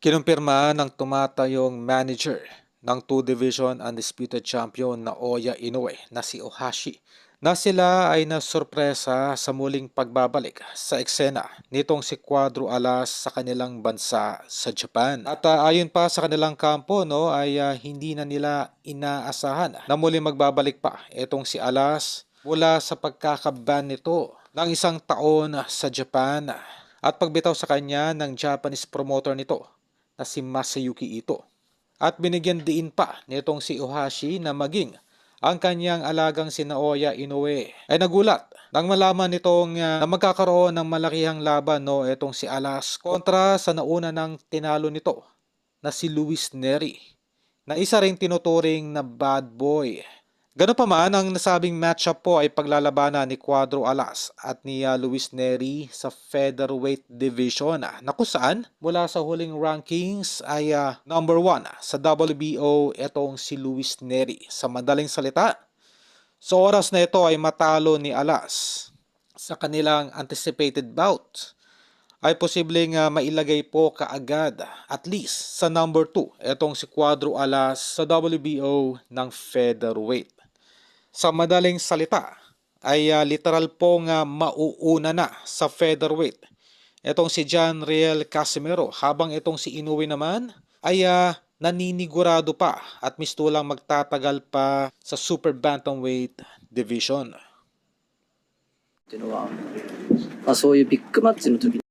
Kinumpirma ng tumatayong manager ng 2 Division Undisputed Champion na Oya Inoue na si Ohashi na sila ay nasurpresa sa muling pagbabalik sa eksena nitong si Cuadro Alas sa kanilang bansa sa Japan. At ayon pa sa kanilang kampo ay hindi na nila inaasahan na muling magbabalik pa itong si Alas mula sa pagkakaban nito ng 1 taon sa Japan at pagbitaw sa kanya ng Japanese promoter nito na si Masayuki Ito. At binigyan din pa nitong si Ohashi na maging ang kanyang alagang si Naoya Inoue ay nagulat nang malaman nitong na magkakaroon ng malakihang laban itong si Alas kontra sa nauna ng tinalo nito na si Luis Neri na isa ring tinuturing na bad boy. Ganoon pa man, ang nasabing matchup po ay paglalabanan ni Cuadro Alas at ni Luis Neri sa featherweight division na kung saan mula sa huling rankings ay number 1 sa WBO itong si Luis Neri. Sa madaling salita, sa oras na ito ay matalo ni Alas sa kanilang anticipated bout ay posibleng mailagay po kaagad at least sa number 2 itong si Cuadro Alas sa WBO ng featherweight. Sa madaling salita ay literal pong mauuna na sa featherweight itong si John Riel Casimero, habang itong si Inoue naman ay naninigurado pa at mistulang magtatagal pa sa super bantamweight division. っていうのは、そういうビッグマッチの時